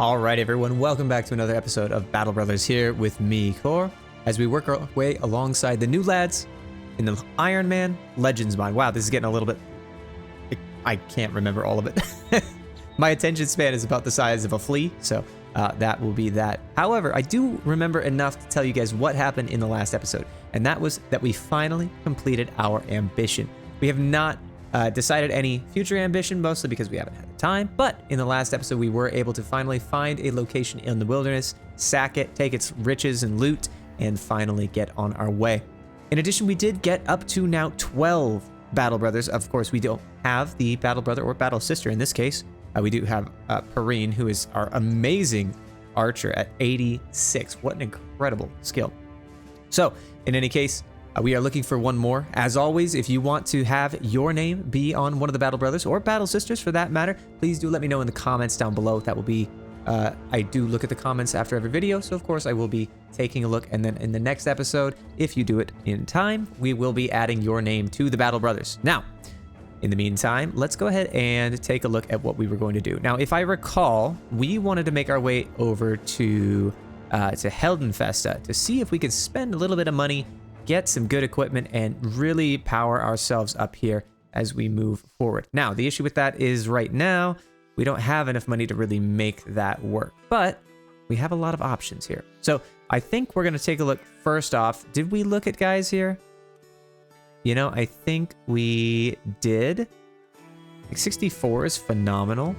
All right, everyone, welcome back to another episode of Battle Brothers here with me, Core, as we work our way alongside the new lads in the Ironman Legends mod. Wow, this is getting a little bit... I can't remember all of it. My attention span is about the size of a flea, so that will be that. However, I do remember enough to tell you guys what happened in the last episode, and that was that we finally completed our ambition. We have not decided any future ambition, mostly because we haven't had the time, but in the last episode we were able to finally find a location in the wilderness, sack it, take its riches and loot, and finally get on our way. In addition, we did get up to now 12 battle brothers. Of course, we don't have the battle brother or battle sister in this case. We do have Perrine, who is our amazing archer at 86. What an incredible skill. So in any case, we are looking for one more. As always, if you want to have your name be on one of the battle brothers or battle sisters for that matter, please do let me know in the comments down below. That will be, I do look at the comments after every video, so of course I will be taking a look, and then in the next episode, if you do it in time, we will be adding your name to the battle brothers. Now, in the meantime, let's go ahead and take a look at what we were going to do. Now, if I recall, we wanted to make our way over to Heldenfesta to see if we could spend a little bit of money, get some good equipment, and really power ourselves up here as we move forward. Now, the issue with that is right now, we don't have enough money to really make that work, but we have a lot of options here. So I think we're going to take a look first off. Did we look at guys here? You know, I think we did. Like 64 is phenomenal.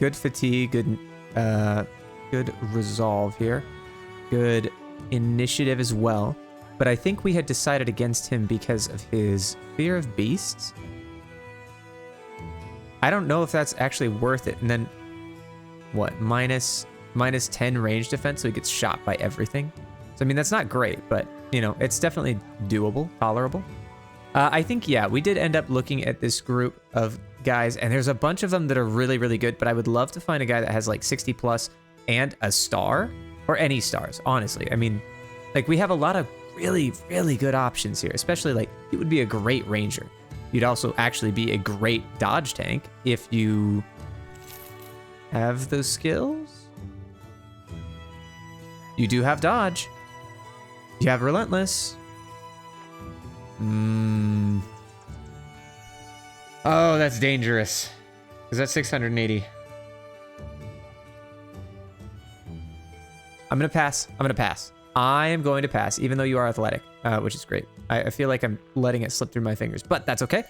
Good fatigue, good resolve here. Good initiative as well. But I think we had decided against him because of his fear of beasts. I don't know if that's actually worth it. And then, what, minus 10 range defense, so he gets shot by everything. So, I mean, that's not great, but, you know, it's definitely doable, tolerable. I think, yeah, we did end up looking at this group of guys, and there's a bunch of them that are really, really good, but I would love to find a guy that has, like, 60 plus and a star, or any stars, honestly. I mean, like, we have a lot of really, really good options here, especially, like, it would be a great ranger. You'd also actually be a great dodge tank if you have those skills. You do have dodge. You have relentless. Oh, that's dangerous. Because that's 680. I'm going to pass. I'm going to pass. I am going to pass, even though you are athletic, which is great. I feel like I'm letting it slip through my fingers, but that's okay.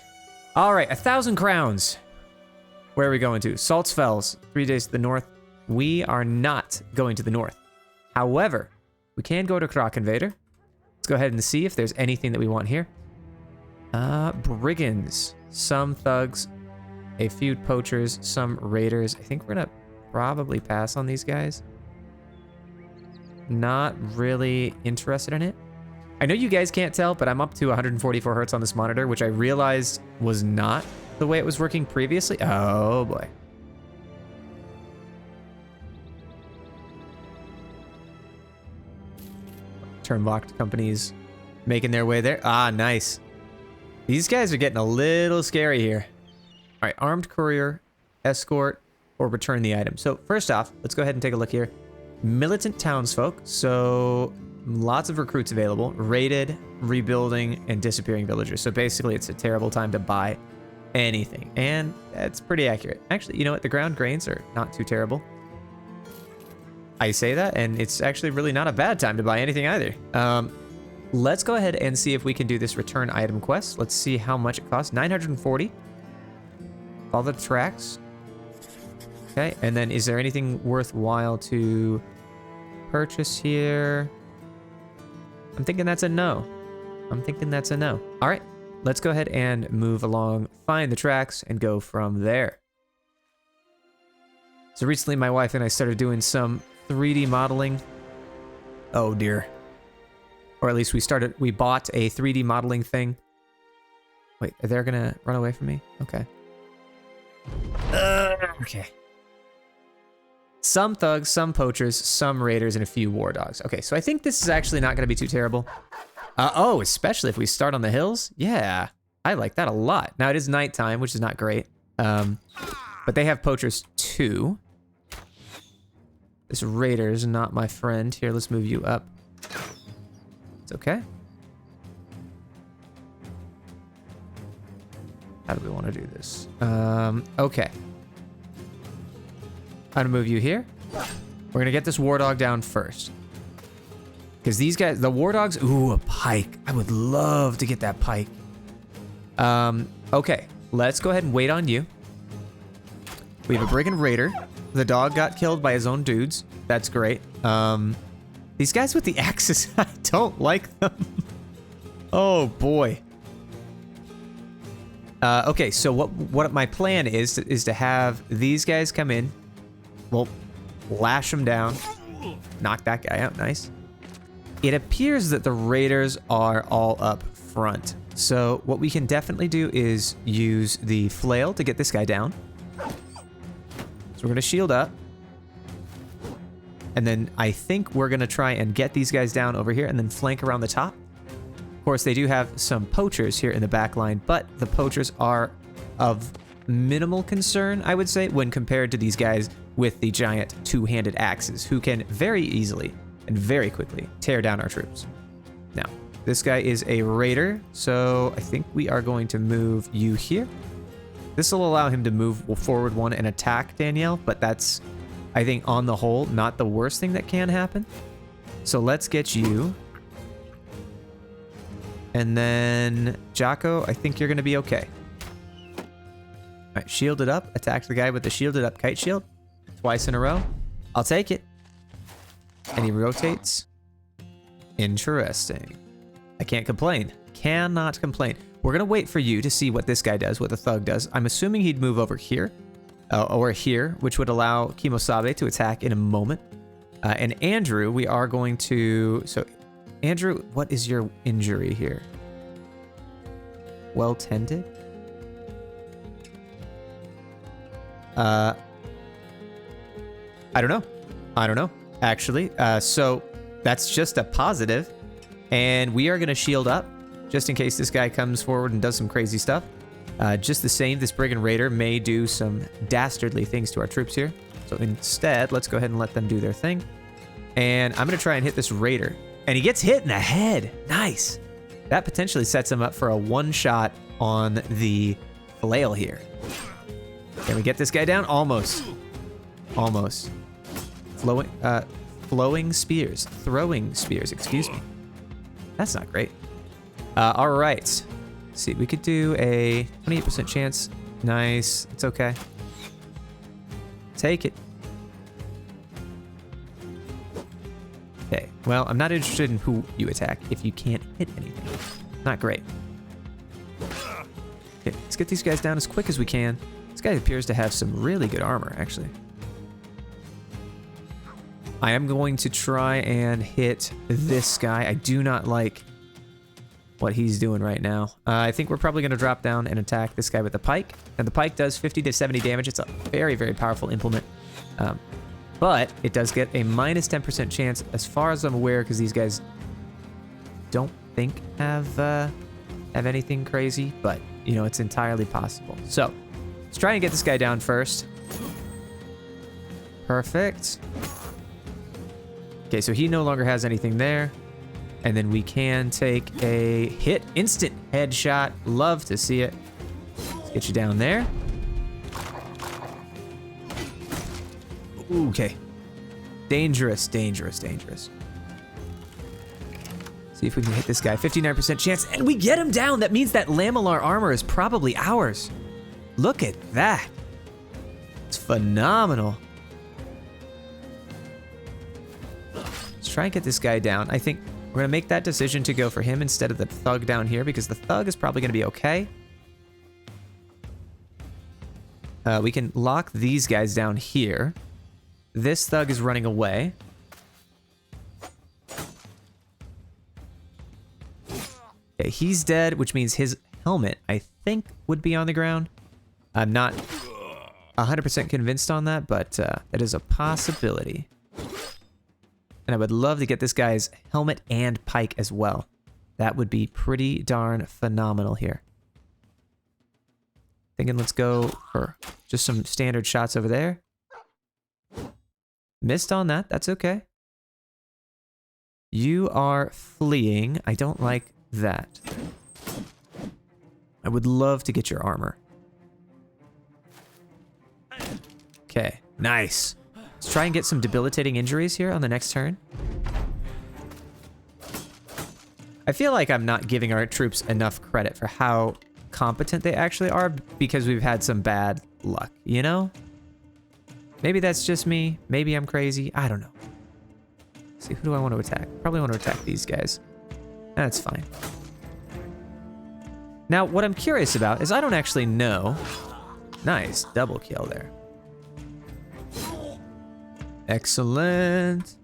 All right, 1,000 crowns. Where are we going to? Salt's Fells, 3 days to the north. We are not going to the north. However, we can go to Croc Invader. Let's go ahead and see if there's anything that we want here. Brigands, some thugs, a few poachers, some raiders. I think we're gonna probably pass on these guys. Not really interested in it. I know you guys can't tell, but I'm up to 144 hertz on this monitor, which I realized was not the way it was working previously. Oh boy. Turn-locked companies making their way there. Ah, nice. These guys are getting a little scary here. All right, armed courier, escort, or return the item. So first off, let's go ahead and take a look here. Militant townsfolk, so lots of recruits available. Raided, rebuilding, and disappearing villagers. So basically it's a terrible time to buy anything, and that's pretty accurate. Actually, you know what? The ground grains are not too terrible. I say that, and it's actually really not a bad time to buy anything either. Let's go ahead and see if we can do this return item quest. Let's see how much it costs. 940. All the tracks. Okay, and then is there anything worthwhile to purchase here? I'm thinking that's a no. I'm thinking that's a no. All right, let's go ahead and move along, find the tracks, and go from there. So recently my wife and I started doing some 3D modeling. Oh dear. Or at least we bought a 3D modeling thing. Wait, are they gonna run away from me? Okay. Okay. Some thugs, some poachers, some raiders, and a few war dogs. Okay, so I think this is actually not gonna be too terrible. Oh, especially if we start on the hills. Yeah, I like that a lot. Now it is nighttime, which is not great. But they have poachers too. This raider is not my friend. Here, let's move you up. It's okay. How do we want to do this? Okay. I'm gonna move you here. We're gonna get this war dog down first. Because these guys, the war dogs, ooh, a pike. I would love to get that pike. Okay, let's go ahead and wait on you. We have a brigand raider. The dog got killed by his own dudes. That's great. These guys with the axes, I don't like them. Oh boy. Okay, so what my plan is to have these guys come in. We'll lash them down. Knock that guy out, nice. It appears that the raiders are all up front. So what we can definitely do is use the flail to get this guy down. So we're gonna shield up. And then I think we're gonna try and get these guys down over here and then flank around the top. Of course, they do have some poachers here in the back line, but the poachers are of minimal concern, I would say, when compared to these guys with the giant two-handed axes, who can very easily and very quickly tear down our troops. Now, this guy is a raider, so I think we are going to move you here. This will allow him to move forward one and attack Danielle, but that's, I think, on the whole, not the worst thing that can happen. So let's get you. And then Jacco, I think you're going to be okay. All right, shielded up. Attack the guy with the shielded up kite shield. Twice in a row. I'll take it. And he rotates. Interesting. I can't complain. Cannot complain. We're going to wait for you to see what this guy does, what the thug does. I'm assuming he'd move over here. Or here, which would allow Kimosabe to attack in a moment. And Andrew, we are going to... So, Andrew, what is your injury here? Well tended? I don't know. I don't know, actually. So that's just a positive. And we are going to shield up just in case this guy comes forward and does some crazy stuff. Just the same, this brigand raider may do some dastardly things to our troops here. So instead, let's go ahead and let them do their thing. And I'm going to try and hit this raider. And he gets hit in the head. Nice. That potentially sets him up for a one-shot on the flail here. Can we get this guy down? Almost. Almost. Flowing spears. Throwing spears, excuse me. That's not great. All right. Let's see, we could do a 28% chance. Nice. It's okay. Take it. Okay, well, I'm not interested in who you attack if you can't hit anything. Not great. Okay, let's get these guys down as quick as we can. This guy appears to have some really good armor, actually. I am going to try and hit this guy. I do not like what he's doing right now. I think we're probably going to drop down and attack this guy with the pike. And the pike does 50 to 70 damage. It's a very, very powerful implement. But it does get a minus 10% chance, as far as I'm aware, because these guys don't think have anything crazy, but, you know, it's entirely possible. So, let's try and get this guy down first. Perfect. Okay, so he no longer has anything there. And then we can take a hit. Instant headshot. Love to see it. Let's get you down there. Okay. Dangerous, dangerous, dangerous. See if we can hit this guy. 59% chance, and we get him down. That means that lamellar armor is probably ours. Look at that. It's phenomenal. Let's try and get this guy down. I think we're going to make that decision to go for him instead of the thug down here, because the thug is probably going to be okay. We can lock these guys down here. This thug is running away. Okay, he's dead, which means his helmet, I think, would be on the ground. I'm not 100% convinced on that, but that is a possibility. And I would love to get this guy's helmet and pike as well. That would be pretty darn phenomenal here. Thinking let's go for just some standard shots over there. Missed on that. That's okay. You are fleeing. I don't like that. I would love to get your armor. Okay, nice. Let's try and get some debilitating injuries here on the next turn. I feel like I'm not giving our troops enough credit for how competent they actually are because we've had some bad luck, you know? Maybe that's just me. Maybe I'm crazy. I don't know. Let's see, who do I want to attack? Probably want to attack these guys. That's fine. Now, what I'm curious about is I don't actually know. Nice, double kill there. Excellent.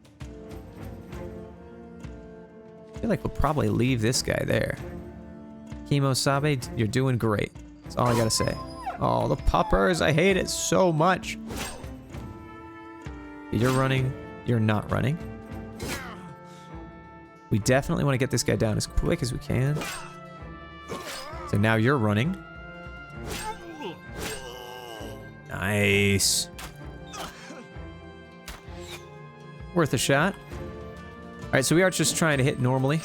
I feel like we'll probably leave this guy there. Kimosabe, you're doing great. That's all I gotta say. Oh, the puppers, I hate it so much. You're running, you're not running. We definitely want to get this guy down as quick as we can. So now you're running. Nice. Worth a shot. All right, so we are just trying to hit normally.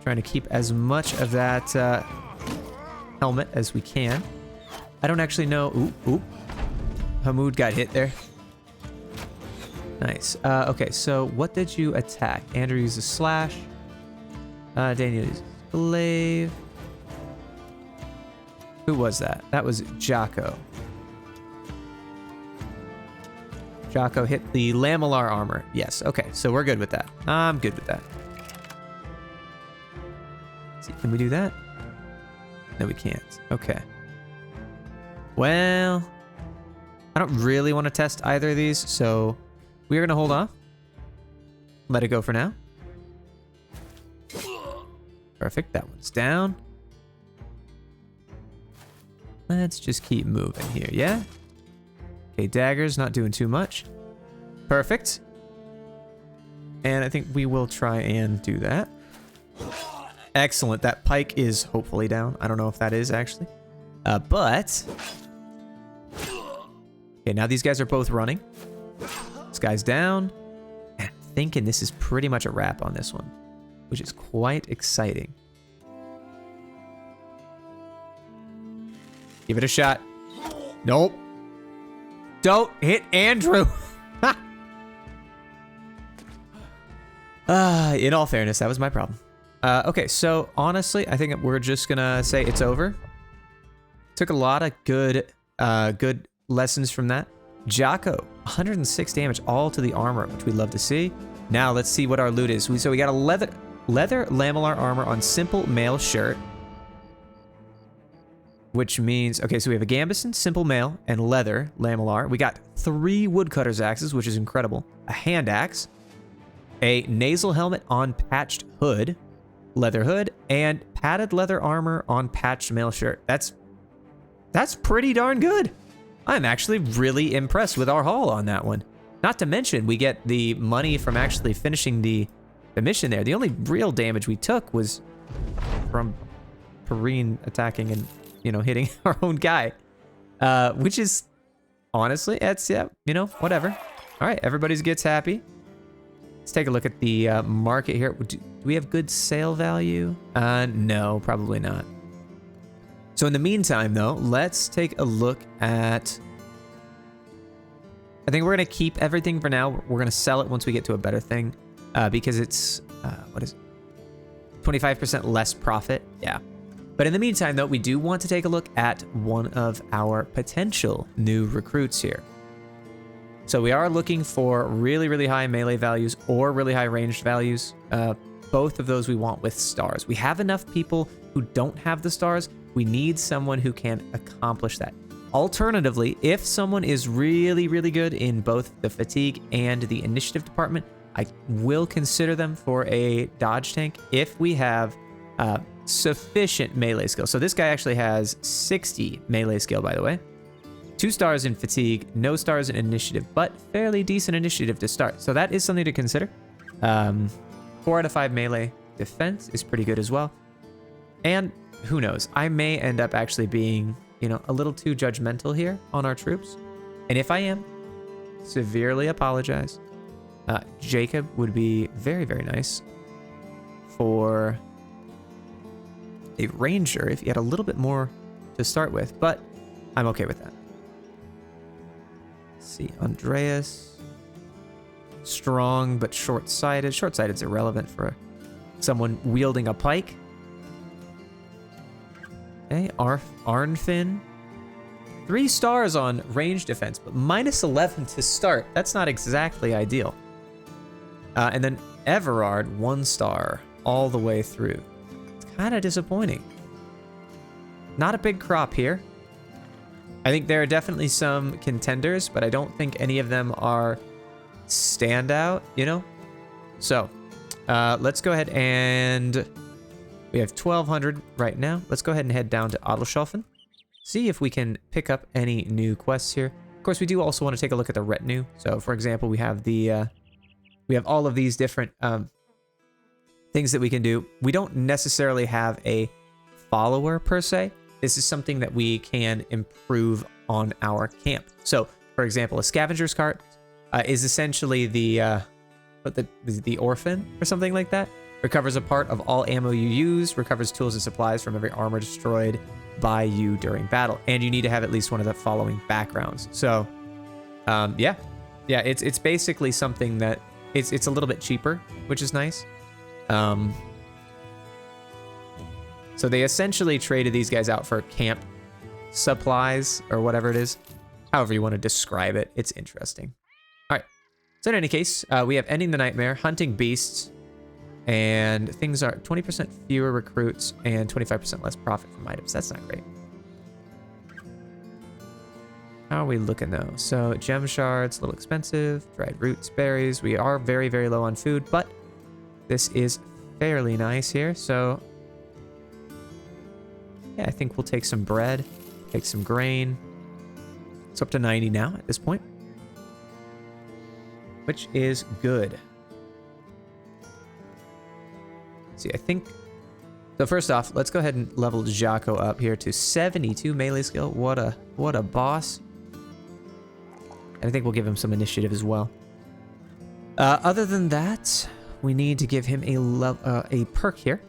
Trying to keep as much of that helmet as we can. I don't actually know. Oop. Hamoud got hit there. Nice. Okay, so what did you attack? Andrew used a slash. Daniel used a glaive. Who was that? That was Jacco. Jacco hit the lamellar armor. Yes, okay, so we're good with that. I'm good with that. Let's see, can we do that? No, we can't. Okay. Well, I don't really want to test either of these, so we're going to hold off. Let it go for now. Perfect, that one's down. Let's just keep moving here, yeah? Okay, daggers, not doing too much. Perfect. And I think we will try and do that. Excellent, that pike is hopefully down. I don't know if that is actually. But... Okay, now these guys are both running. This guy's down. And I'm thinking this is pretty much a wrap on this one, which is quite exciting. Give it a shot. Nope. Don't hit Andrew. In all fairness, that was my problem. Okay, so honestly, I think we're just gonna say it's over. Took a lot of good lessons from that. Jacco, 106 damage, all to the armor, which we love to see. Now let's see what our loot is. So we got a leather lamellar armor on simple mail shirt. Which means, okay, so we have a gambeson, simple mail, and leather lamellar. We got 3 woodcutter's axes, which is incredible. A hand axe, a nasal helmet on patched hood, leather hood, and padded leather armor on patched mail shirt. That's pretty darn good. I'm actually really impressed with our haul on that one. Not to mention, we get the money from actually finishing the mission there. The only real damage we took was from Perrine attacking and, you know, hitting our own guy. Which is, honestly, it's, yeah, you know, whatever. All right, everybody gets happy. Let's take a look at the market here. Do we have good sale value? No, probably not. So in the meantime, though, let's take a look at... I think we're going to keep everything for now. We're going to sell it once we get to a better thing. Because it's, what is it? 25% less profit. Yeah. But in the meantime, though, we do want to take a look at one of our potential new recruits here. So we are looking for really, really high melee values or really high ranged values. Both of those we want with stars. We have enough people who don't have the stars. We need someone who can accomplish that. Alternatively, if someone is really, really good in both the fatigue and the initiative department, I will consider them for a dodge tank if we have sufficient melee skill. So this guy actually has 60 melee skill, by the way. 2 stars in fatigue, no stars in initiative, but fairly decent initiative to start. So that is something to consider. 4 out of 5 melee defense is pretty good as well. And who knows? I may end up actually being, a little too judgmental here on our troops. And if I am, severely apologize. Jacob would be very, very nice for a ranger if he had a little bit more to start with, but I'm okay with that. Let's see, Andreas. Strong, but short-sighted. Short-sighted's irrelevant for someone wielding a pike. Okay, Arnfinn. 3 stars on range defense, but minus 11 to start. That's not exactly ideal. And then Everard, 1 star all the way through. It's kind of disappointing. Not a big crop here. I think there are definitely some contenders, but I don't think any of them are standout, So, let's go ahead and we have 1,200 right now. Let's go ahead and head down to Adelshofen. See if we can pick up any new quests here. Of course, we do also want to take a look at the retinue. So, for example, we have we have all of these different things that we can do. We don't necessarily have a follower per se. This is something that we can improve on our camp. So, for example, a scavenger's cart is essentially the orphan or something like that. Recovers a part of all ammo you use, recovers tools and supplies from every armor destroyed by you during battle. And you need to have at least one of the following backgrounds. So, yeah, it's basically something that it's a little bit cheaper, which is nice. So they essentially traded these guys out for camp supplies or whatever it is. However you want to describe it. It's interesting. All right. So in any case, we have Ending the Nightmare, Hunting Beasts, and things are 20% fewer recruits and 25% less profit from items. That's not great. How are we looking though? So gem shards, a little expensive. Dried roots, berries. We are very, very low on food, but this is fairly nice here. So yeah, I think we'll take some bread, take some grain. It's up to 90 now at this point, which is good. Let's see, I think... So first off, let's go ahead and level Jacco up here to 72 melee skill. What a boss. And I think we'll give him some initiative as well. Other than that, we need to give him a perk here.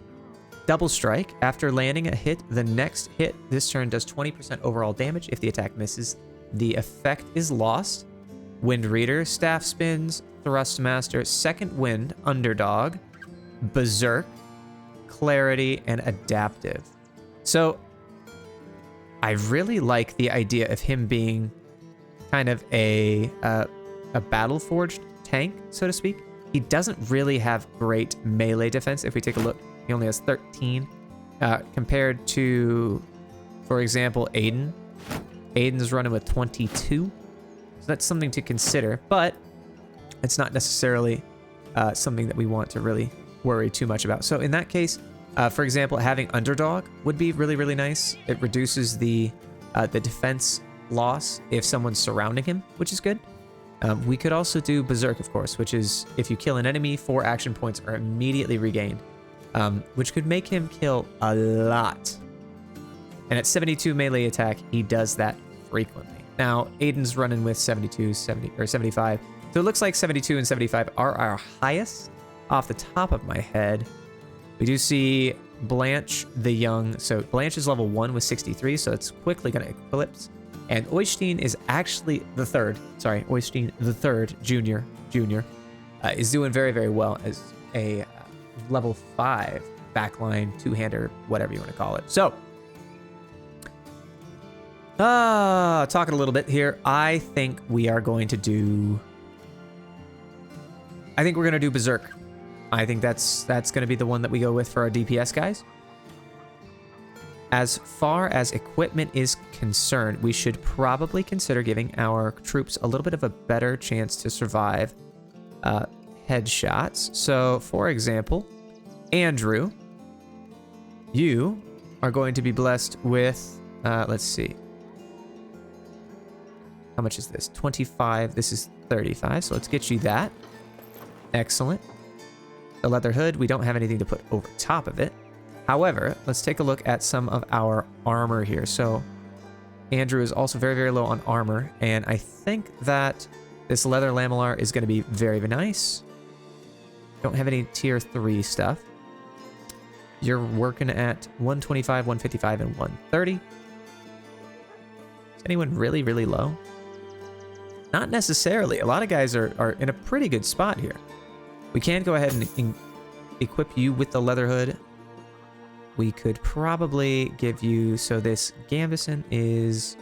Double Strike. After landing a hit, the next hit this turn does 20% overall damage. If the attack misses, the effect is lost. Wind Reader, Staff Spins, Thrustmaster, Second Wind, Underdog, Berserk, Clarity, and Adaptive. So I really like the idea of him being kind of a battle-forged tank, so to speak. He doesn't really have great melee defense. If we take a look, he only has 13 compared to, for example, Aiden. Aiden's running with 22. So that's something to consider, but it's not necessarily something that we want to really worry too much about. So in that case, for example, having Underdog would be really, really nice. It reduces the defense loss if someone's surrounding him, which is good. We could also do Berserk, of course, which is if you kill an enemy, 4 action points are immediately regained, which could make him kill a lot. And at 72 melee attack, he does that frequently. Now, Aiden's running with 72, 70, or 75. So it looks like 72 and 75 are our highest off the top of my head. We do see Blanche the Young. So Blanche is level 1 with 63, so it's quickly going to eclipse. And Oystein is actually the third. Sorry, Oystein the third, junior, is doing very, very well as a level 5 backline, two-hander, whatever you want to call it. So, talking a little bit here, I think we are going to do... I think we're going to do Berserk. I think that's going to be the one that we go with for our DPS guys. As far as equipment is concerned, we should probably consider giving our troops a little bit of a better chance to survive headshots. So, for example, Andrew, you are going to be blessed with, let's see. How much is this? 25. This is 35. So let's get you that. Excellent. The leather hood, we don't have anything to put over top of it. However, let's take a look at some of our armor here. So Andrew is also very, very low on armor, and I think that this leather lamellar is going to be very, very nice. Don't have any tier 3 stuff. You're working at 125, 155, and 130. Is anyone really, really low? Not necessarily. A lot of guys are in a pretty good spot here. We can go ahead and equip you with the leather hood. We could probably give you, so this Gambison is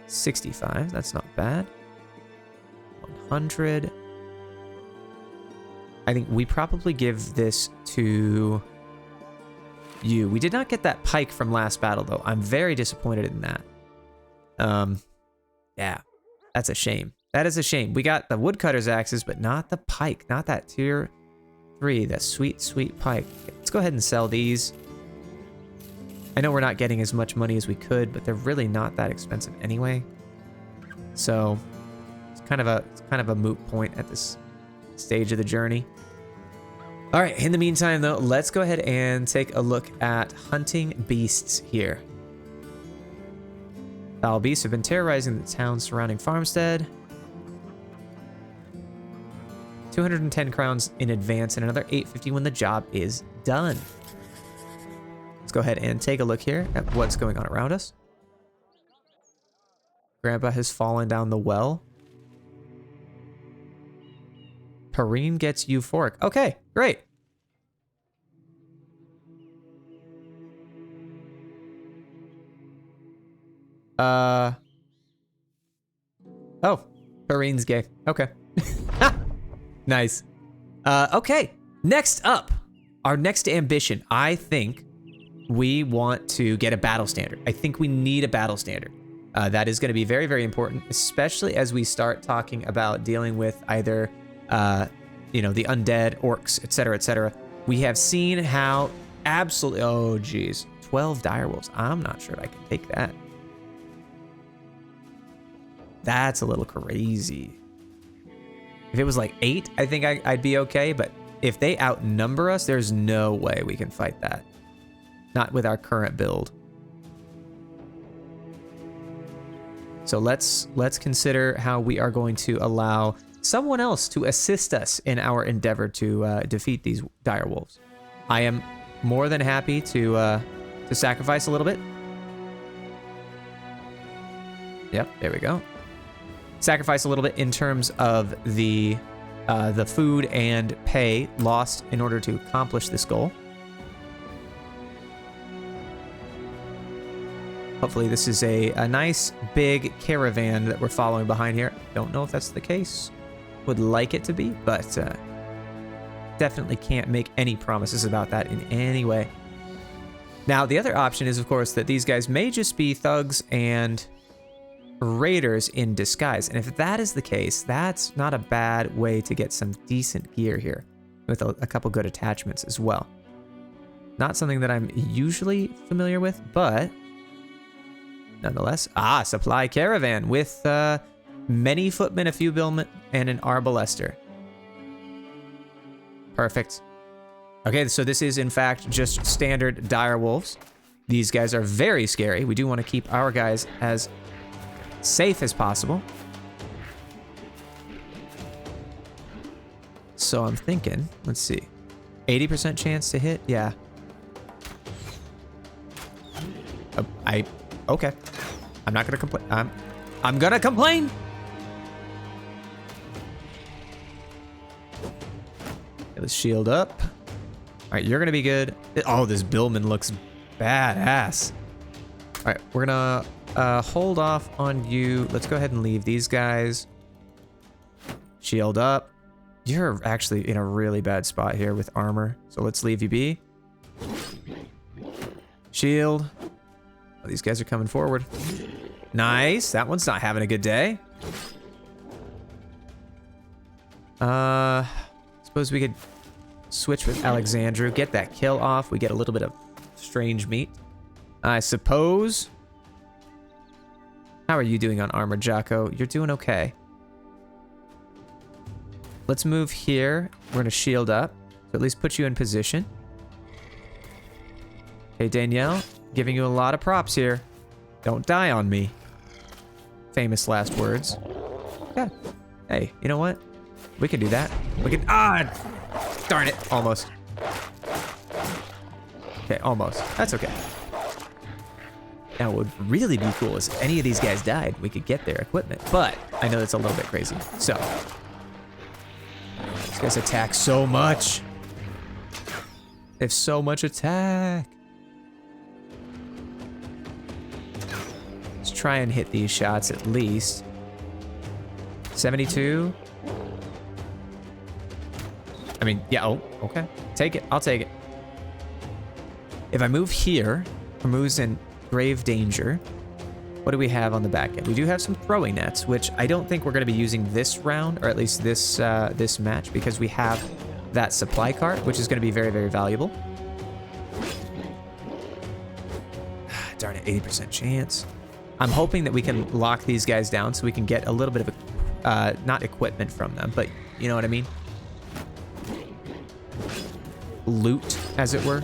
65. That's not bad. 100. I think we probably give this to you. We did not get that pike from last battle, though. I'm very disappointed in that. Yeah, that's a shame. That is a shame. We got the woodcutter's axes, but not the pike. Not that tier 3, that sweet, sweet pike. Let's go ahead and sell these. I know we're not getting as much money as we could, but they're really not that expensive anyway. So it's kind of a moot point at this stage of the journey. All right, in the meantime, though, let's go ahead and take a look at hunting beasts here. Foul beasts have been terrorizing the town surrounding Farmstead. 210 crowns in advance and another 850 when the job is done. Let's go ahead and take a look here at what's going on around us. Grandpa has fallen down the well. Perrine gets euphoric. Okay, great. Oh, Perrine's gay. Okay. Nice. Okay, next up, our next ambition. I think we want to get a battle standard. I think we need a battle standard. That is going to be very, very important, especially as we start talking about dealing with either, you know, the undead, orcs, etc., etc. We have seen how absolutely, oh, geez, 12 direwolves. I'm not sure if I can take that. That's a little crazy. If it was like 8, I think I'd be okay, but if they outnumber us, there's no way we can fight that. Not with our current build. So let's consider how we are going to allow someone else to assist us in our endeavor to defeat these direwolves. I am more than happy to sacrifice a little bit. Yep, there we go. Sacrifice a little bit in terms of the food and pay lost in order to accomplish this goal. Hopefully this is a nice big caravan that we're following behind here. Don't know if that's the case. Would like it to be, but definitely can't make any promises about that in any way. Now, the other option is, of course, that these guys may just be thugs and raiders in disguise. And if that is the case, that's not a bad way to get some decent gear here with a couple good attachments as well. Not something that I'm usually familiar with, but nonetheless. Supply caravan with many footmen, a few billmen, and an arbalester. Perfect. Okay, so this is in fact just standard dire wolves. These guys are very scary. We do want to keep our guys as safe as possible. So I'm thinking, let's see, 80% chance to hit. Yeah. Okay. I'm not gonna complain. I'm gonna complain. Let's shield up. All right, you're gonna be good. Oh, this billman looks badass. All right, we're gonna hold off on you. Let's go ahead and leave these guys. Shield up. You're actually in a really bad spot here with armor, so let's leave you be. Shield. Oh, these guys are coming forward. Nice. That one's not having a good day. Suppose we could switch with Alexandru, get that kill off. We get a little bit of strange meat, I suppose. How are you doing on armor, Jacco? You're doing okay. Let's move here. We're gonna shield up, so at least put you in position. Hey, Danielle, giving you a lot of props here. Don't die on me. Famous last words. Yeah. Hey, you know what? We can do that. We can... Ah! Darn it. Almost. Okay, almost. That's okay. Now, what would really be cool is if any of these guys died, we could get their equipment. But I know that's a little bit crazy. So, these guys attack so much. They have so much attack. Let's try and hit these shots at least. 72. I mean, yeah, oh, okay. Take it. I'll take it. If I move here, Ramu's in grave danger. What do we have on the back end? We do have some throwing nets, which I don't think we're going to be using this round, or at least this this match, because we have that supply cart, which is going to be very, very valuable. Darn it, 80% chance. I'm hoping that we can lock these guys down so we can get a little bit of, not equipment from them, but you know what I mean? Loot, as it were.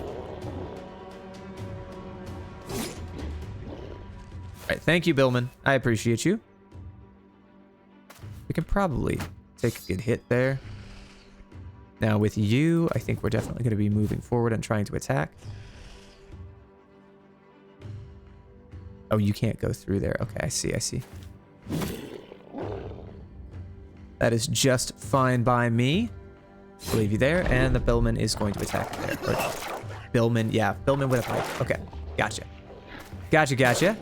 All right, thank you, Billman. I appreciate you. We can probably take a good hit there. Now with you, I think we're definitely going to be moving forward and trying to attack. Oh, you can't go through there. Okay, I see, I see. That is just fine by me. I'll leave you there, and the Billman is going to attack there. Or Billman, yeah, Billman with a pipe. Okay, gotcha. Gotcha, gotcha.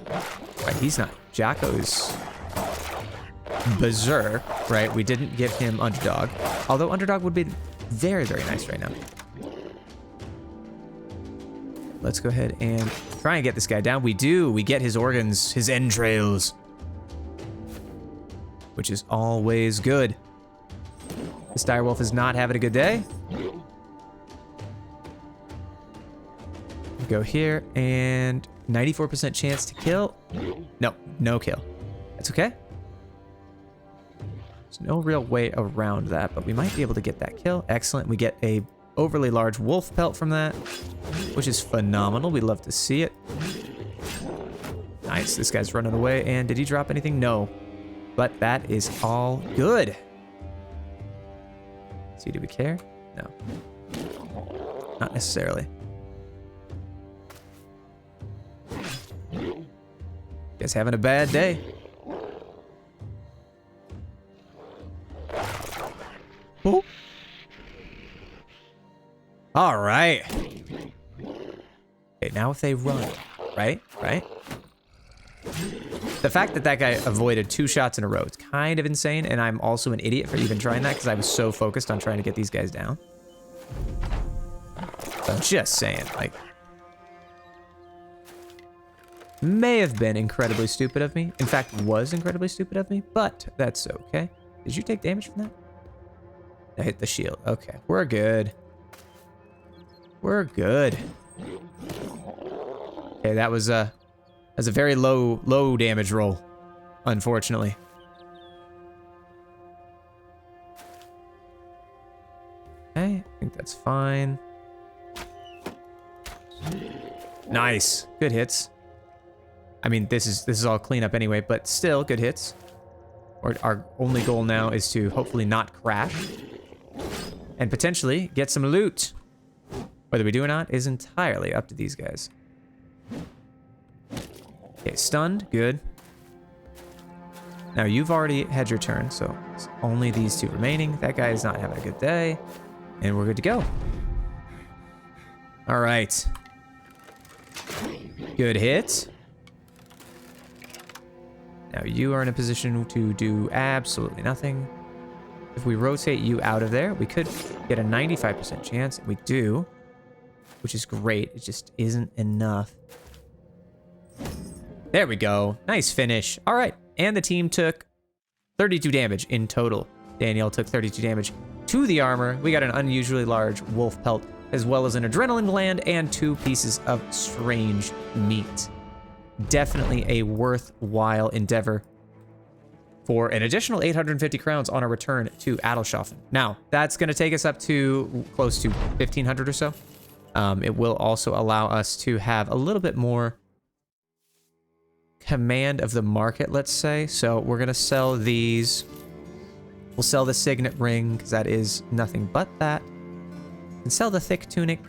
Right, he's not. Jacco's berserk, right? We didn't give him underdog. Although underdog would be very, very nice right now. Let's go ahead and try and get this guy down. We do. We get his organs, his entrails. Which is always good. This direwolf is not having a good day. Go here, and 94% chance to kill. No, no kill. That's okay. There's no real way around that, but we might be able to get that kill. Excellent. We get a overly large wolf pelt from that, which is phenomenal. We love to see it. Nice. This guy's running away. And did he drop anything? No. But that is all good. See, do we care? No. Not necessarily. Guys having a bad day. Ooh. All right. Okay, now if they run, right? The fact that that guy avoided 2 shots in a row, it's kind of insane, and I'm also an idiot for even trying that because I was so focused on trying to get these guys down. So I'm just saying, like, may have been incredibly stupid of me. In fact, was incredibly stupid of me, but that's okay. Did you take damage from that? I hit the shield. Okay, we're good. We're good. Okay, that was a very low damage roll, unfortunately. Okay, I think that's fine. Nice, good hits. I mean, this is all cleanup anyway, but still good hits. Our only goal now is to hopefully not crash and potentially get some loot. Whether we do or not is entirely up to these guys. Okay, stunned, good. Now you've already had your turn, so it's only these 2 remaining. That guy is not having a good day, and we're good to go. All right. Good hit. Now you are in a position to do absolutely nothing. If we rotate you out of there, we could get a 95% chance, and we do, which is great. It just isn't enough. There we go. Nice finish. All right, and the team took 32 damage in total. Danielle took 32 damage to the armor. We got an unusually large wolf pelt, as well as an adrenaline gland and 2 pieces of strange meat. Definitely a worthwhile endeavor for an additional 850 crowns on a return to Adelschaffen. Now, that's going to take us up to close to 1,500 or so. It will also allow us to have a little bit more command of the market, let's say. So we're going to sell these. We'll sell the signet ring because that is nothing but that. And sell the thick tunic.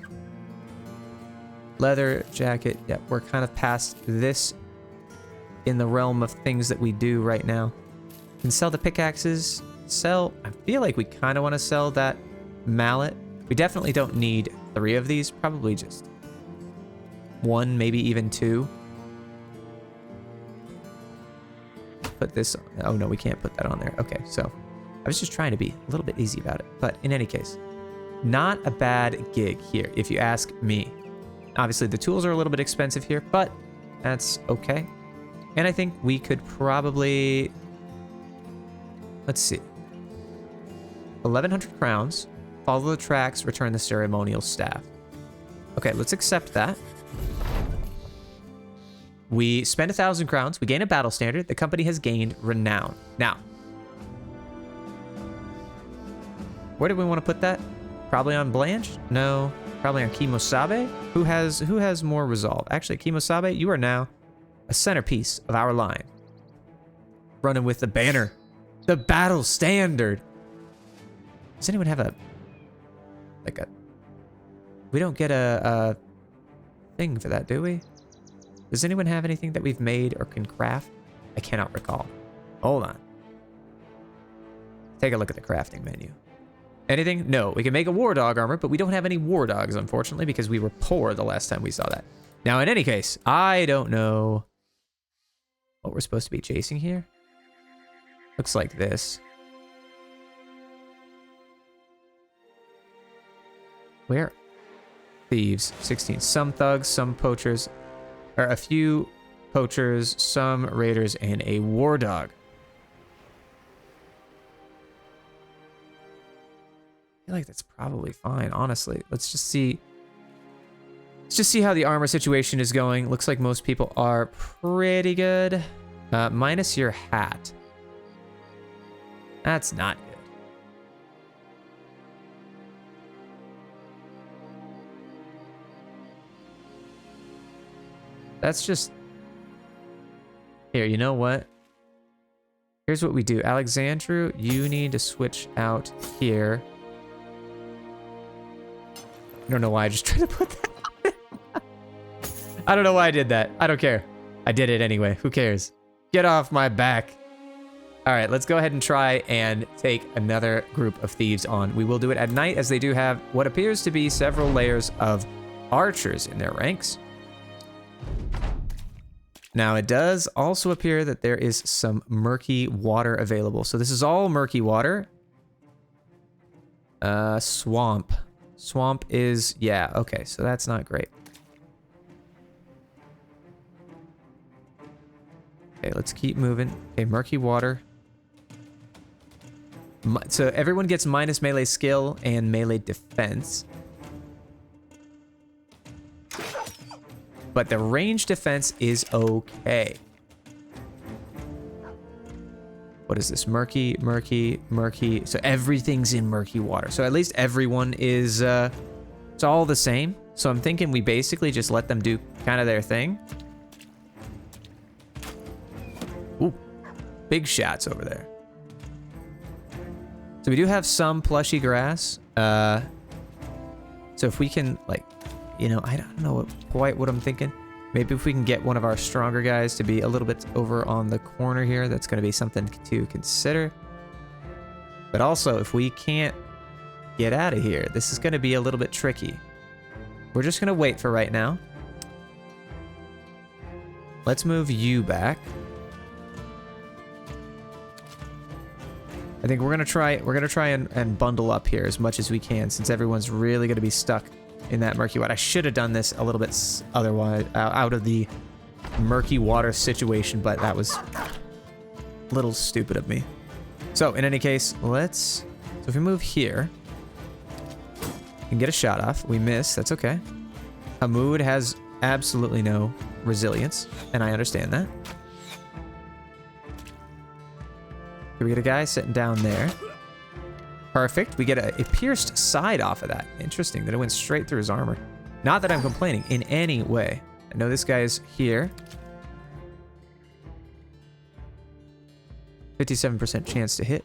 Leather jacket. Yep, we're kind of past this in the realm of things that we do right now. Can sell the pickaxes. Sell. I feel like we kind of want to sell that mallet. We definitely don't need 3 of these. Probably just 1, maybe even 2. Put this on. Oh no, we can't put that on there. Okay, so I was just trying to be a little bit easy about it. But in any case, not a bad gig here, if you ask me. Obviously, the tools are a little bit expensive here, but that's okay. And I think we could probably... Let's see. 1,100 crowns. Follow the tracks, return the ceremonial staff. Okay, let's accept that. We spend 1,000 crowns. We gain a battle standard. The company has gained renown. Now, where do we want to put that? Probably on Blanche? No. Probably on Kimosabe? Who has more resolve? Actually, Kimosabe, you are now a centerpiece of our line. Running with the banner. The battle standard. Does anyone have we don't get a thing for that, do we? Does anyone have anything that we've made or can craft? I cannot recall. Hold on. Take a look at the crafting menu. Anything? No, we can make a war dog armor, but we don't have any war dogs, unfortunately, because we were poor the last time we saw that. Now, in any case, I don't know what we're supposed to be chasing here. Looks like this. Where? Thieves, 16. Some thugs, some poachers, or a few poachers, some raiders, and a war dog. I feel like that's probably fine, honestly. Let's just see. Let's just see how the armor situation is going. Looks like most people are pretty good. Minus your hat. That's not good. That's just... Here, you know what? Here's what we do. Alexandru, you need to switch out here. I don't know why I just tried to put that on. I don't know why I did that. I don't care. I did it anyway. Who cares? Get off my back. All right, let's go ahead and try and take another group of thieves on. We will do it at night, as they do have what appears to be several layers of archers in their ranks. Now, it does also appear that there is some murky water available. So this is all murky water. Swamp. Swamp is, yeah, okay, so that's not great. Okay, let's keep moving. Okay, murky water. So everyone gets minus melee skill and melee defense. But the range defense is okay. What is this? Murky, murky, murky. So everything's in murky water. So at least everyone is, it's all the same. So I'm thinking we basically just let them do kind of their thing. Ooh, big shots over there. So we do have some plushy grass. So if we can, like, you know, I don't know quite what I'm thinking. Maybe if we can get one of our stronger guys to be a little bit over on the corner here, that's going to be something to consider. But also, if we can't get out of here, this is going to be a little bit tricky. We're just going to wait for right now. Let's move you back. I think we're gonna try and bundle up here as much as we can, since everyone's really gonna be stuck in that murky water. I should have done this a little bit otherwise out of the murky water situation, but that was a little stupid of me. So in any case, so if we move here, we can get a shot off. We miss, that's okay. Hamoud has absolutely no resilience, and I understand that. Here we get a guy sitting down there. Perfect. We get a pierced side off of that. Interesting that it went straight through his armor. Not that I'm complaining in any way. I know this guy is here. 57% chance to hit.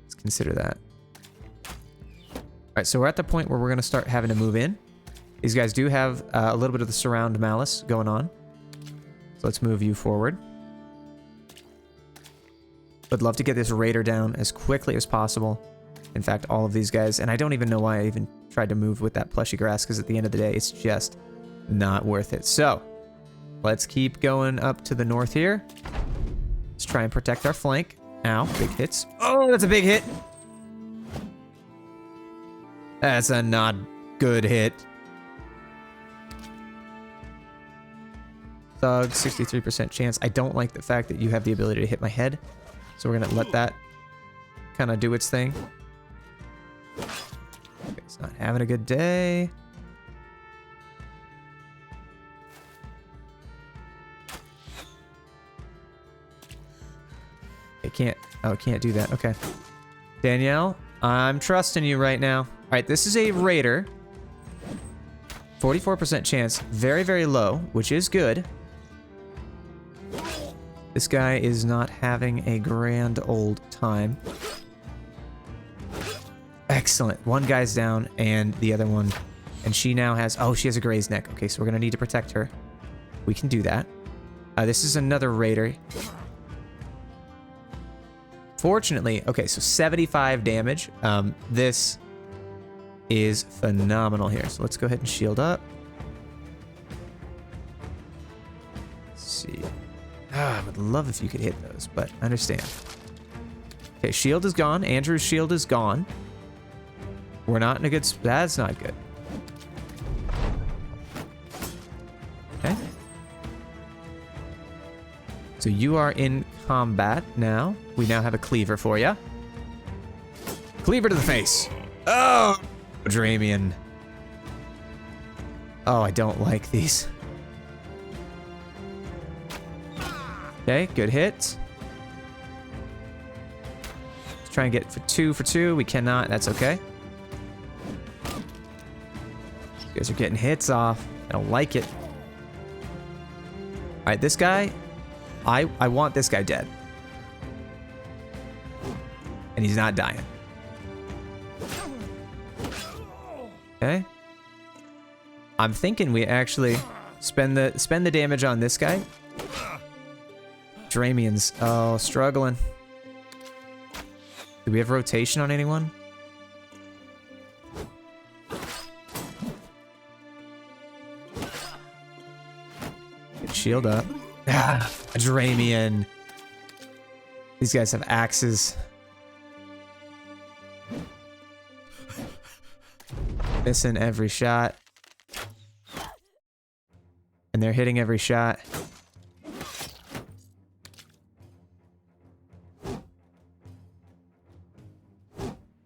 Let's consider that. All right, so we're at the point where we're going to start having to move in. These guys do have a little bit of the surround malice going on. So let's move you forward. Would love to get this raider down as quickly as possible. In fact, all of these guys. And I don't even know why I even tried to move with that plushy grass, because at the end of the day, it's just not worth it. So let's keep going up to the north here. Let's try and protect our flank. Ow, big hits. Oh, that's a big hit. That's a not good hit. Thug, 63% chance. I don't like the fact that you have the ability to hit my head. So we're going to let that kind of do its thing. Okay, it's not having a good day. It can't. Oh, it can't do that. Okay. Danielle, I'm trusting you right now. All right, this is a raider. 44% chance. Very, very low, which is good. This guy is not having a grand old time. Excellent. One guy's down, and the other one... And she now has... Oh, she has a grazed neck. Okay, so we're going to need to protect her. We can do that. This is another raider. Fortunately... Okay, so 75 damage. This is phenomenal here. So let's go ahead and shield up. Let's see... I would love if you could hit those, but I understand. Okay, shield is gone. Andrew's shield is gone. We're not in a good... That's not good. Okay. So you are in combat now. We now have a cleaver for you. Cleaver to the face. Oh! Draemian. Oh, I don't like these. Okay, good hit. Let's try and get for two. We cannot. That's okay. You guys are getting hits off. I don't like it. All right, this guy. I want this guy dead. And he's not dying. Okay. I'm thinking we actually spend the damage on this guy. Draemian's, oh, struggling. Do we have rotation on anyone? Get shield up. Ah, a Draemian. These guys have axes. Missing every shot. And they're hitting every shot.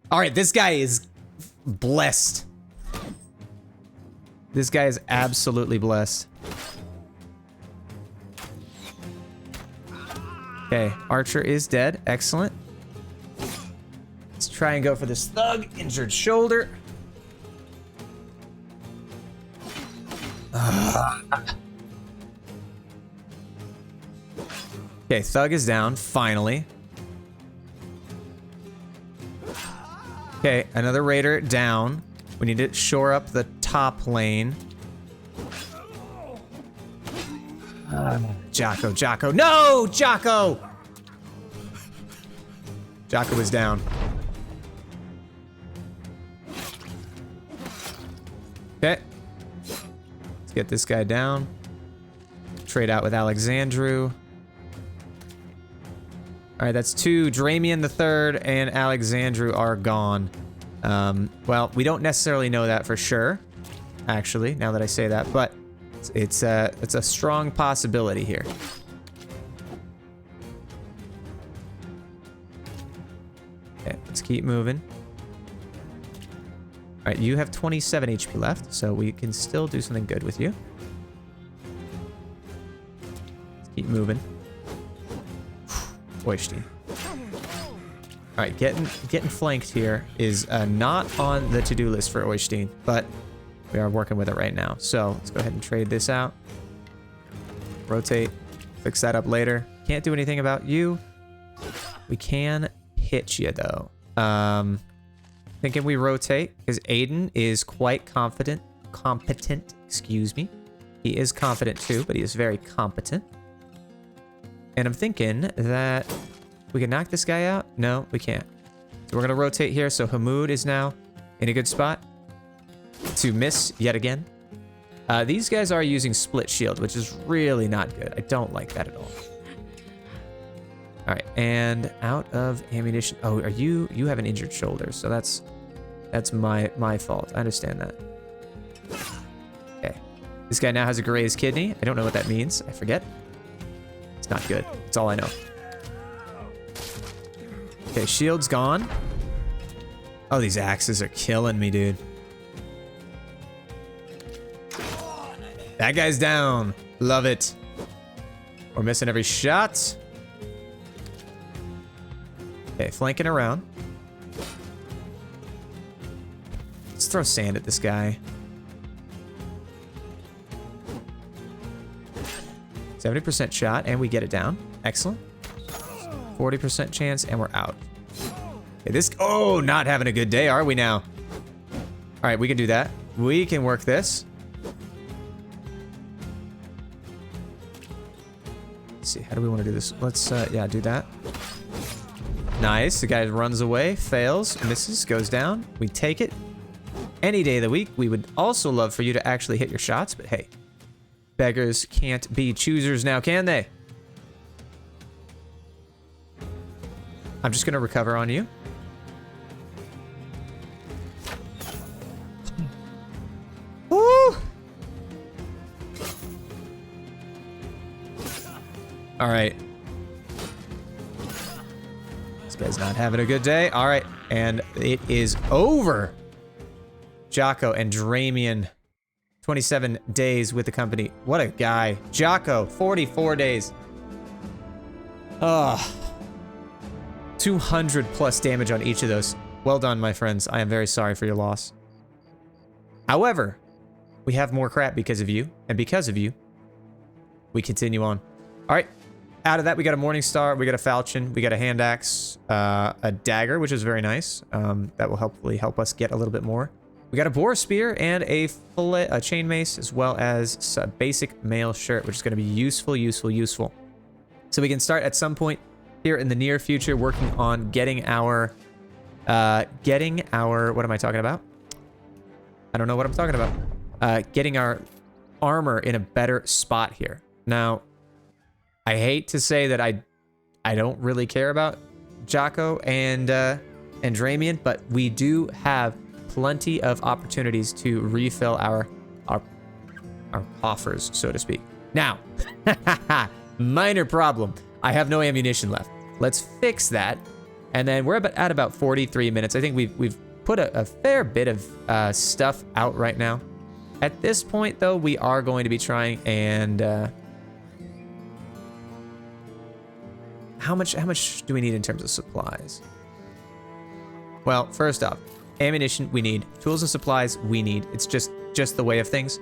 All right, this guy is blessed. This guy is absolutely blessed. Okay, Archer is dead. Excellent. Let's try and go for this thug. Injured shoulder. Okay, thug is down, finally. Okay, another raider down. We need to shore up the top lane. Jacco. No, Jacco! Jacco is down. Okay. Let's get this guy down. Trade out with Alexandru. All right, that's two. Draemian the third and Alexandru are gone. Well, we don't necessarily know that for sure, actually, now that I say that, but it's a strong possibility here. Okay, let's keep moving. All right, you have 27 HP left, so we can still do something good with you. Let's keep moving. Oishty. All right, getting flanked here is not on the to-do list for Oystein, but we are working with it right now. So let's go ahead and trade this out. Rotate. Fix that up later. Can't do anything about you. We can hit you though. Thinking we rotate because Aiden is quite competent. Excuse me. He is confident too, but he is very competent. And I'm thinking that we can knock this guy out. No, we can't. So we're gonna rotate here. So Hamoud is now in a good spot to miss yet again. These guys are using split shield, which is really not good. I don't like that at all. All right, and out of ammunition. Oh, are you have an injured shoulder, so that's my fault. I understand that. Okay. This guy now has a grazed kidney. I don't know what that means. I forget. It's not good. That's all I know. Okay, shield's gone. Oh, these axes are killing me, dude. That guy's down. Love it. We're missing every shot. Okay, flanking around. Let's throw sand at this guy. 70% shot, and we get it down. Excellent. 40% chance, and we're out. Okay, this... Oh, not having a good day, are we now? All right, we can do that. We can work this. Let's see, how do we want to do this? Let's, yeah, do that. Nice. The guy runs away, fails, misses, goes down. We take it. Any day of the week. We would also love for you to actually hit your shots, but hey, beggars can't be choosers now, can they? I'm just going to recover on you. Woo! All right. This guy's not having a good day. All right. And it is over. Jacco and Draemian. 27 days with the company. What a guy. Jacco, 44 days. Ugh. 200 plus damage on each of those. Well done, my friends. I am very sorry for your loss. However, we have more crap because of you. And because of you, we continue on. All right. Out of that, we got a Morning Star, we got a Falchion, we got a Hand Axe, a Dagger, which is very nice. That will hopefully help us get a little bit more. We got a Boar Spear and a Chain Mace, as well as a basic mail shirt, which is going to be useful. So we can start at some point here in the near future working on getting our, what am I talking about? I don't know what I'm talking about. Getting our armor in a better spot here. Now, I hate to say that I don't really care about Jacco and Draemian, but we do have plenty of opportunities to refill our coffers, so to speak. Now, minor problem. I have no ammunition left. Let's fix that. And then we're at about 43 minutes. I think we've put a fair bit of stuff out right now. At this point, though, we are going to be trying and... How much do we need in terms of supplies? Well, first off, ammunition we need. Tools and supplies we need. It's just the way of things.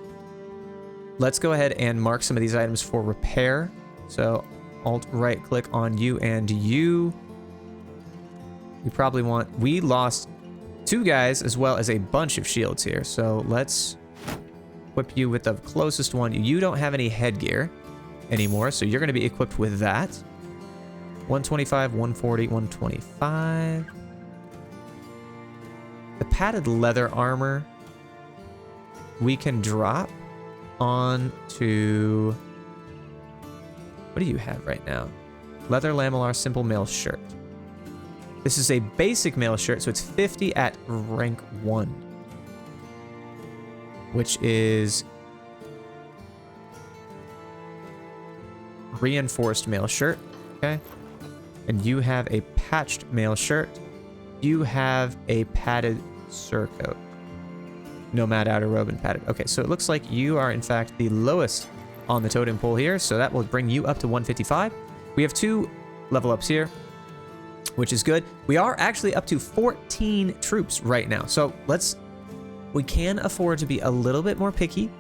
Let's go ahead and mark some of these items for repair. So Alt right click on you and you. We probably want... We lost 2 guys as well as a bunch of shields here. So let's equip you with the closest one. You don't have any headgear anymore, so you're going to be equipped with that. 125, 140, 125. The padded leather armor we can drop on to... What do you have right now? Leather lamellar simple mail shirt. This is a basic mail shirt, so it's 50 at rank 1. Which is... reinforced mail shirt. Okay. And you have a patched mail shirt. You have a padded surcoat. Nomad outer robe and padded. Okay, so it looks like you are in fact the lowest on the totem pole here. So that will bring you up to 155. We have 2 level ups here. which is good. We are actually up to 14 troops right now. So we can afford to be a little bit more picky.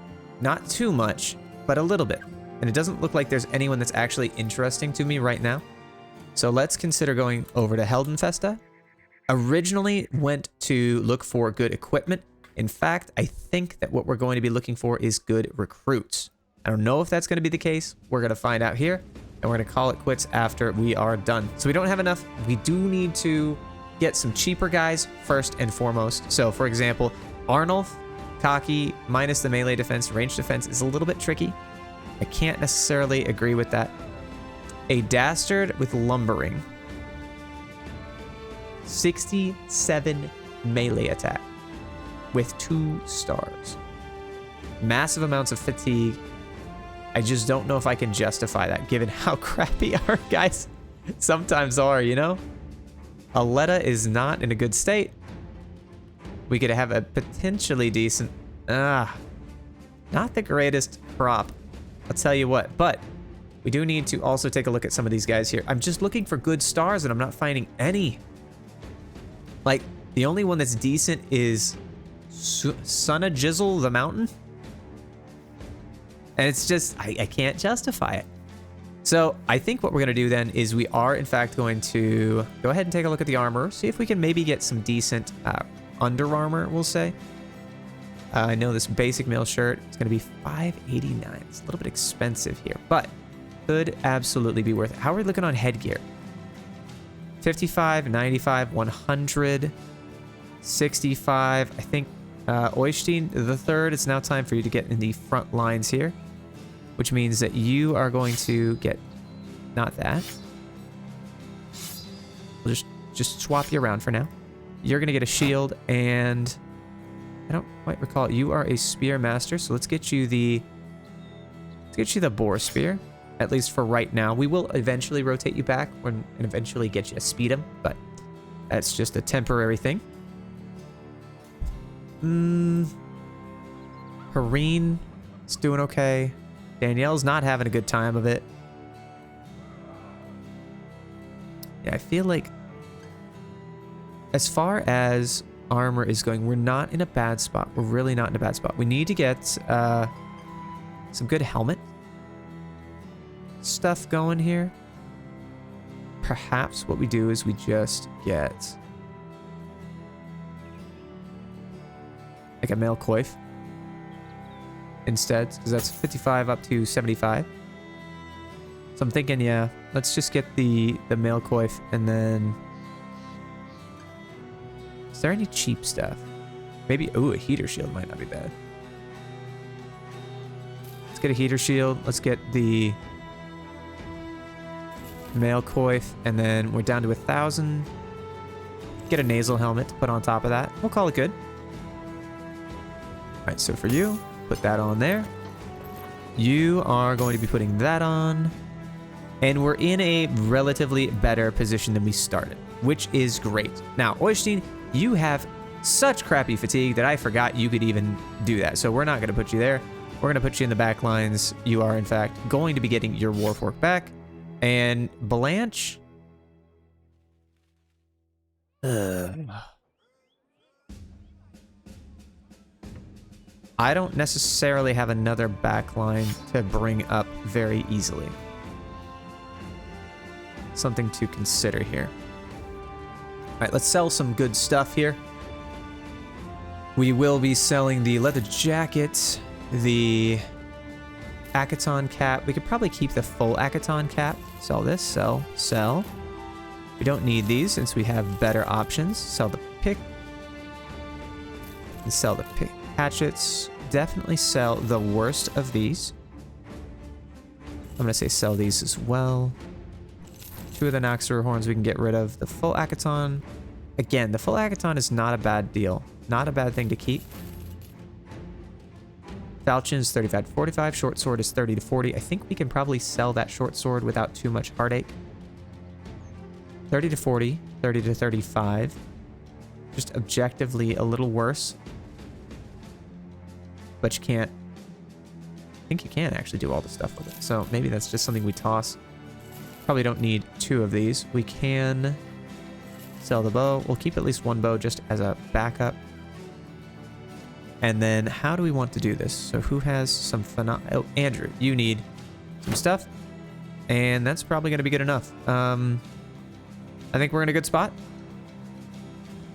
Not too much, but a little bit. And it doesn't look like there's anyone that's actually interesting to me right now. So let's consider going over to Heldenfesta. Originally went to look for good equipment. In fact, I think that what we're going to be looking for is good recruits. I don't know if that's going to be the case. We're going to find out here, and we're going to call it quits after we are done. So we don't have enough. We do need to get some cheaper guys first and foremost. So for example, Arnulf, cocky, minus the melee defense, range defense is a little bit tricky. I can't necessarily agree with that. A dastard with lumbering. 67 melee attack with 2 stars. Massive amounts of fatigue. I just don't know if I can justify that given how crappy our guys sometimes are, you know? Aletta is not in a good state. We could have a potentially decent... not the greatest prop. I'll tell you what, but we do need to also take a look at some of these guys here. I'm just looking for good stars and I'm not finding any. Like, the only one that's decent is Son of Jizzle the Mountain. And it's just, I can't justify it. So I think what we're going to do then is we are in fact going to go ahead and take a look at the armor. See if we can maybe get some decent under armor, we'll say. I know this basic mail shirt is going to be $589. It's a little bit expensive here, but could absolutely be worth it. How are we looking on headgear? 55, 95, 100, 65. I think Oystein the third, it's now time for you to get in the front lines here, which means that you are going to get not that. We'll just swap you around for now. You're going to get a shield, and I don't quite recall. You are a spear master, so let's get you the boar spear. At least for right now. We will eventually rotate you back and eventually get you a speedum, but that's just a temporary thing. Hareen is doing okay. Danielle's not having a good time of it. Yeah, I feel like as far as armor is going, we're not in a bad spot. We're really not in a bad spot. We need to get some good helmet stuff going here. Perhaps what we do is we just get like a mail coif instead, because that's 55 up to 75. So I'm thinking, yeah, let's just get the mail coif, and then is there any cheap stuff? Maybe, ooh, a heater shield might not be bad. Let's get a heater shield. Let's get the mail coif, and then we're down to 1,000. Get a nasal helmet to put on top of that. We'll call it good. All right, so for you, put that on there. You are going to be putting that on. And we're in a relatively better position than we started, which is great. Now, Oystein, you have such crappy fatigue that I forgot you could even do that. So we're not going to put you there. We're going to put you in the back lines. You are, in fact, going to be getting your Warfork back. And Blanche. I don't necessarily have another backline to bring up very easily. Something to consider here. All right, let's sell some good stuff here. We will be selling the leather jacket, the Akaton cap. We could probably keep the full Akaton cap. Sell this, sell. We don't need these since we have better options. Sell the pick. And sell the pick. Hatchets. Definitely sell the worst of these. I'm going to say sell these as well. 2 of the Naxxor horns we can get rid of. The full Akaton. Again, the full Akaton is not a bad deal. Not a bad thing to keep. Falchion is 35 to 45. Short sword is 30 to 40. I think we can probably sell that short sword without too much heartache. 30 to 40. 30 to 35. Just objectively a little worse. But you can't... I think you can actually do all the stuff with it. So maybe that's just something we toss. Probably don't need 2 of these. We can Sell the bow. We'll keep at least one bow just as a backup. And then how do we want to do this? So who has some oh, Andrew, you need some stuff. And that's probably going to be good enough. I think we're in a good spot.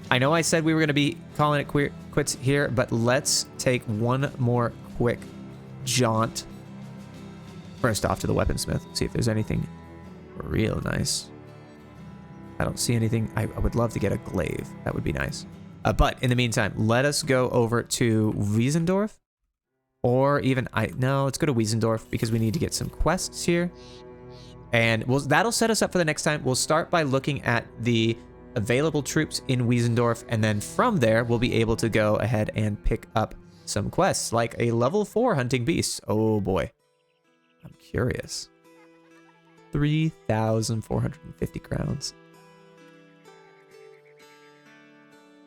I know I said we were going to be calling it quits here, but let's take one more quick jaunt. First off to the weaponsmith. See if there's anything real nice. I don't see anything. I would love to get a glaive. That would be nice. But in the meantime, let us go over to Wiesendorf. Or even, no, let's go to Wiesendorf because we need to get some quests here. And that'll set us up for the next time. We'll start by looking at the available troops in Wiesendorf. And then from there, we'll be able to go ahead and pick up some quests like a level 4 hunting beast. Oh boy. I'm curious. 3,450 crowns.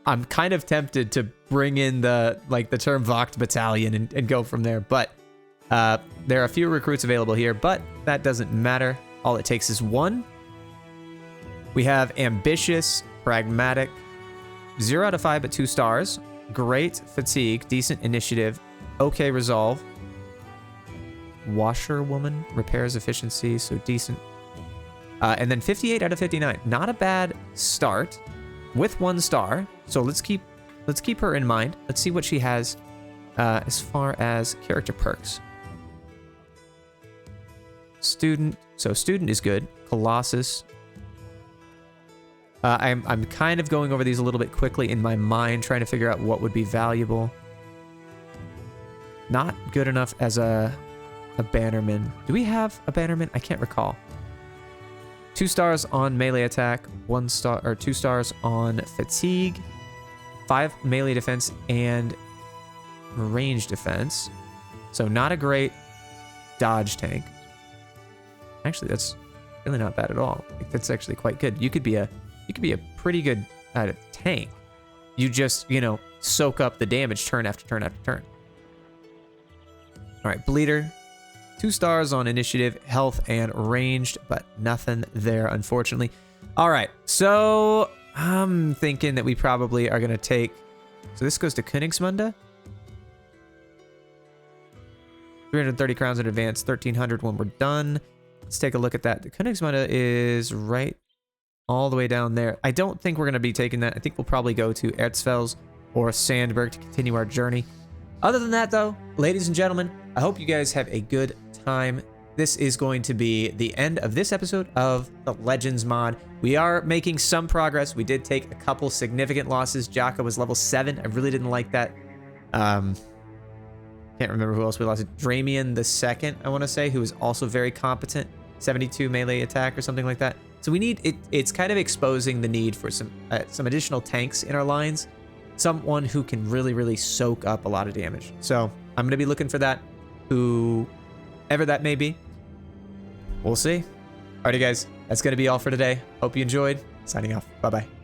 I'm kind of tempted to bring in the term Vogt Battalion and go from there, but there are a few recruits available here, but that doesn't matter. All it takes is one. We have ambitious, pragmatic, 0 out of 5 but 2 stars, great fatigue, decent initiative, okay resolve, washerwoman, repairs efficiency, so decent, and then 58 out of 59. Not a bad start with 1 star. So let's keep her in mind. Let's see what she has as far as character perks. Student. So student is good. Colossus. I'm kind of going over these a little bit quickly in my mind, trying to figure out what would be valuable. Not good enough as a bannerman. Do we have a bannerman? I can't recall. 2 stars on melee attack, 1 star or 2 stars on fatigue, 5 melee defense and range defense. So not a great dodge tank. Actually, that's really not bad at all. Like, that's actually quite good. You could be a pretty good tank. You just, soak up the damage turn after turn after turn. All right, bleeder. 2 stars on initiative, health, and ranged, but nothing there, unfortunately. All right, so I'm thinking that we probably are going to take... So this goes to Königsmunde. 330 crowns in advance, 1,300 when we're done. Let's take a look at that. The Königsmunde is right all the way down there. I don't think we're going to be taking that. I think we'll probably go to Erzfels or Sandberg to continue our journey. Other than that, though, ladies and gentlemen, I hope you guys have a good time. This is going to be the end of this episode of the Legends mod. We are making some progress. We did take a couple significant losses. Jacco was level 7. I really didn't like that. Can't remember who else we lost. Draemian the second, I want to say, who is also very competent. 72 melee attack or something like that. So we need it. It's kind of exposing the need for some additional tanks in our lines. Someone who can really, really soak up a lot of damage. So I'm going to be looking for that. Whoever that may be. We'll see. Alrighty, guys. That's going to be all for today. Hope you enjoyed. Signing off. Bye-bye.